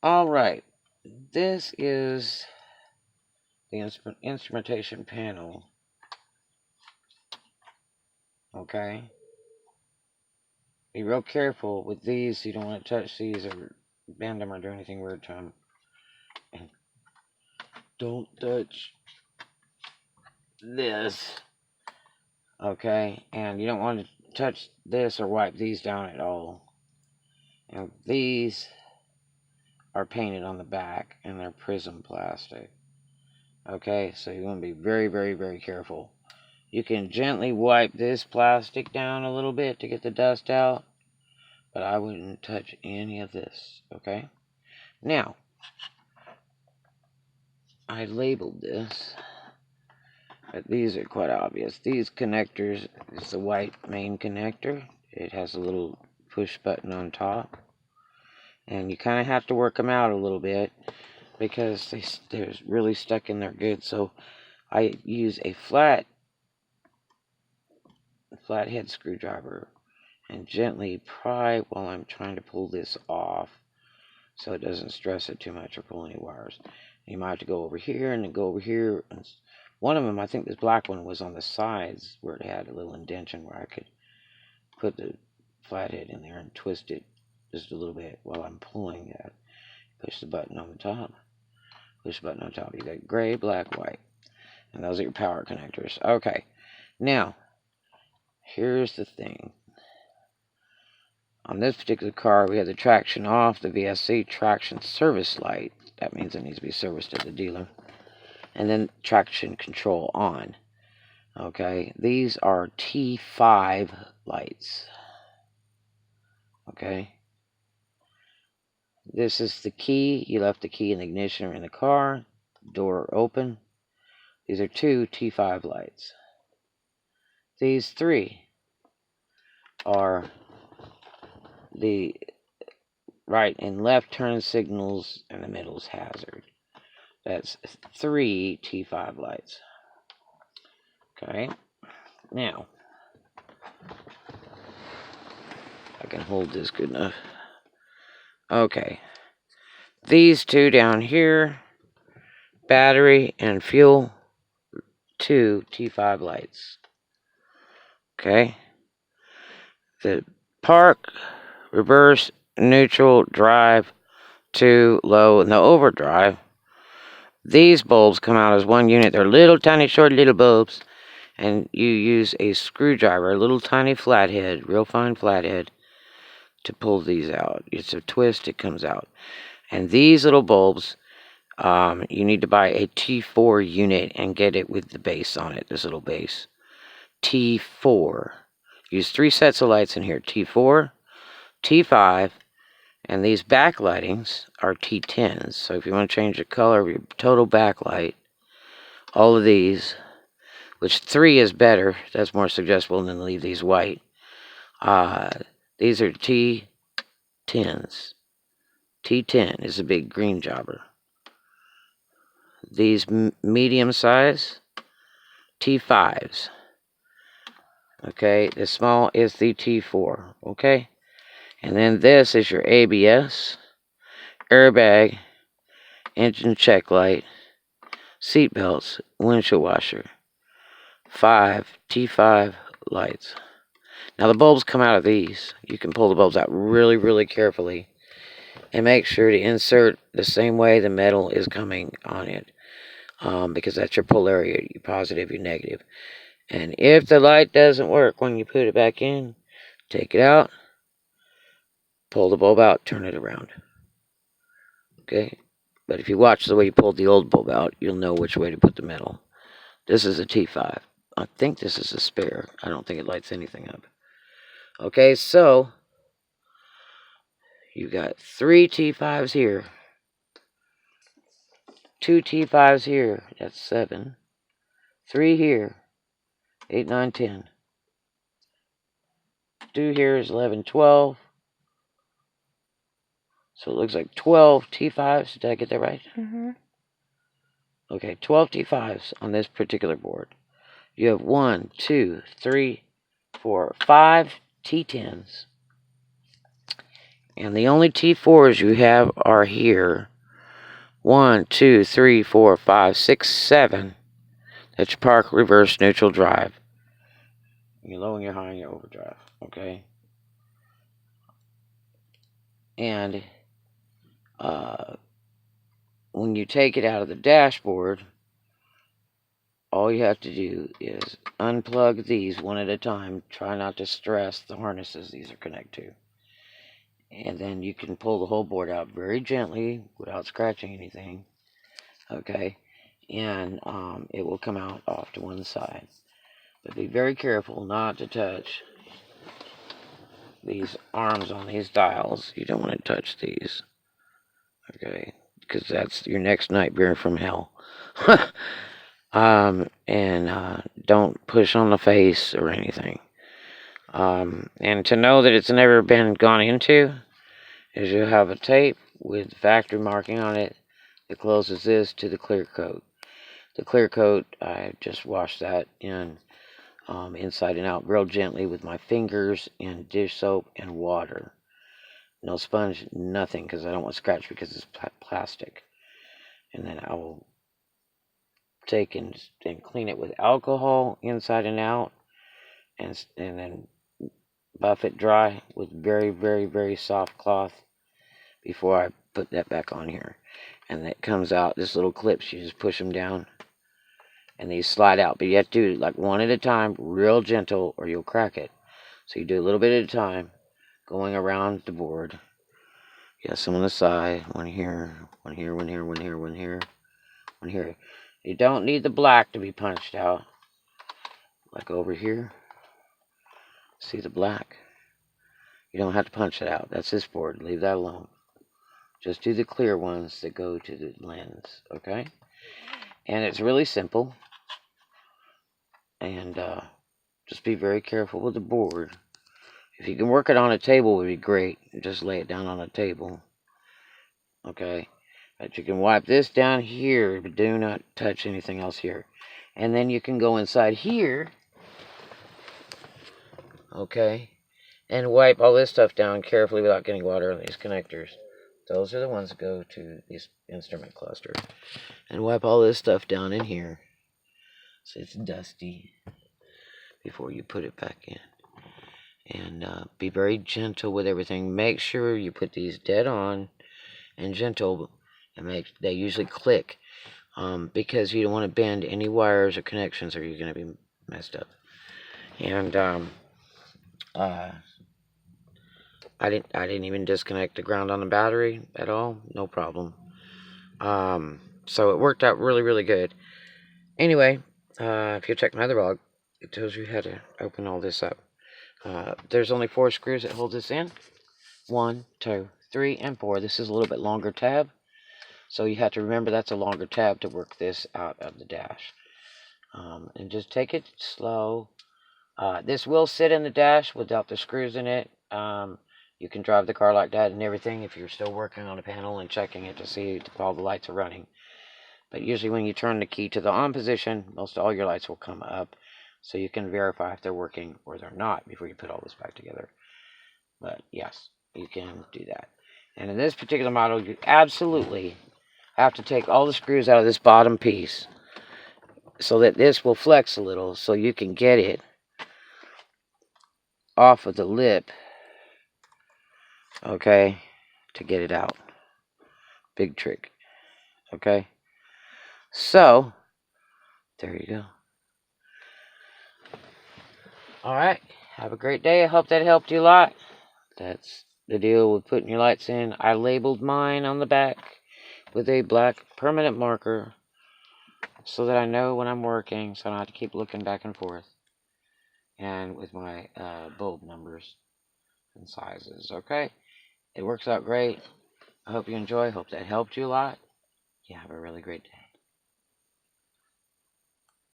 Alright, this is the instrumentation panel. Okay? Be real careful with these. You don't want to touch these or bend them or do anything weird to them. And don't touch this. Okay? And you don't want to touch this or wipe these down at all. And these are painted on the back and they're prism plastic. Okay? So you want to be very, very, very careful. You can gently wipe this plastic down a little bit to get the dust out. But I wouldn't touch any of this, okay? Now, I labeled this, but these are quite obvious. These connectors, it's the white main connector. It has a little push button on top. And you kind of have to work them out a little bit because they're really stuck in there good. So I use a flathead screwdriver and gently pry while I'm trying to pull this off so it doesn't stress it too much or pull any wires. You might have to go over here and then go over here. And one of them, I think this black one, was on the sides where it had a little indentation where I could put the flathead in there and twist it just a little bit while I'm pulling that. Push the button on the top. Push the button on top. You got gray, black, white. And those are your power connectors. Okay. Now, here's the thing. On this particular car, we have the traction off, the VSC traction service light. That means it needs to be serviced at the dealer. And then traction control on. Okay, these are T5 lights. Okay. This is the key. You left the key in the ignition or in the car. Door open. These are two T5 lights. These three are the right and left turn signals, and the middle's hazard. That's 3 T5 lights. Okay. Now, I can hold this good enough. Okay. These two down here, battery and fuel, 2 T5 lights. Okay. The park, reverse, neutral, drive, 2, low, and the overdrive. These bulbs come out as one unit. They're little tiny short little bulbs. And you use a screwdriver, a little tiny flathead, real fine flathead, to pull these out. It's a twist, it comes out. And these little bulbs, you need to buy a T4 unit and get it with the base on it, this little base. T4. Use 3 sets of lights in here. T4, T5, and these backlightings are T10s. So if you want to change the color of your total backlight, all of these, which 3 is better, that's more suggestible than leave these white. These are T10s. T10 is a big green jobber. These medium size, T5s. Okay, the small is the T4. Okay, and then this is your ABS, airbag, engine check light, seat belts, windshield washer. 5 T5 lights. Now the bulbs come out of these. You can pull the bulbs out really, really carefully and make sure to insert the same way the metal is coming on it, because that's your polarity, your positive, your negative. And if the light doesn't work when you put it back in, take it out, pull the bulb out, turn it around. Okay? But if you watch the way you pulled the old bulb out, you'll know which way to put the metal. This is a T5. I think this is a spare. I don't think it lights anything up. Okay, so you got 3 T5s here. 2 T5s here. That's 7. 3 here. 8, 9, 10. 2 here is 11, 12. So it looks like 12 T5s. Did I get that right? Mm-hmm. Okay, 12 T5s on this particular board. You have 1, 2, 3, 4, 5 T10s And the only T4s you have are here. 1, 2, 3, 4, 5, 6, 7. That's your park, reverse, neutral, drive. Your low and your high and your overdrive. Okay? And when you take it out of the dashboard, all you have to do is unplug these one at a time. Try not to stress the harnesses these are connected to. And then you can pull the whole board out very gently without scratching anything. Okay? And it will come out off to one side. But be very careful not to touch these arms on these dials. You don't want to touch these. Okay? Because that's your next nightmare from hell. And don't push on the face or anything. And to know that it's never been gone into is you have a tape with factory marking on it that closes this to the clear coat. The clear coat, I just washed that in inside and out real gently with my fingers and dish soap and water. No sponge, nothing, because I don't want to scratch because it's plastic. And then I will take and clean it with alcohol inside and out, and then buff it dry with very, very, very soft cloth before I put that back on here. And it comes out, this little clips, you just push them down, and these slide out. But you have to do like one at a time, real gentle, or you'll crack it. So you do a little bit at a time, going around the board. You got some on the side, one here, one here, one here, one here, one here, one here. You don't need the black to be punched out. Like over here. See the black? You don't have to punch it out. That's this board. Leave that alone. Just do the clear ones that go to the lens, okay? And it's really simple. And just be very careful with the board. If you can work it on a table, it would be great. Just lay it down on a table, okay? But you can wipe this down here, but do not touch anything else here. And then you can go inside here, okay, and wipe all this stuff down carefully without getting water on these connectors. Those are the ones that go to this instrument cluster. And wipe all this stuff down in here so it's dusty before you put it back in. And be very gentle with everything. Make sure you put these dead on and gentle, and they usually click because you don't want to bend any wires or connections or you're going to be messed up. And I didn't even disconnect the ground on the battery at all. No problem. So it worked out really, really good. Anyway, if you check my other blog, it tells you how to open all this up. There's only 4 screws that hold this in. 1, 2, 3, and 4. This is a little bit longer tab. So you have to remember that's a longer tab to work this out of the dash. And just take it slow. This will sit in the dash without the screws in it. You can drive the car like that and everything if you're still working on a panel and checking it to see if all the lights are running. But usually when you turn the key to the on position, most all your lights will come up. So you can verify if they're working or they're not before you put all this back together. But yes, you can do that. And in this particular model, you absolutely have to take all the screws out of this bottom piece so that this will flex a little so you can get it off of the lip, okay, to get it out. Big trick, okay? So, there you go. Alright, have a great day. I hope that helped you a lot. That's the deal with putting your lights in. I labeled mine on the back with a black permanent marker so that I know when I'm working, so I don't have to keep looking back and forth. And with my bulb numbers and sizes, okay? It works out great. I hope you enjoy. Hope that helped you a lot. You have a really great day.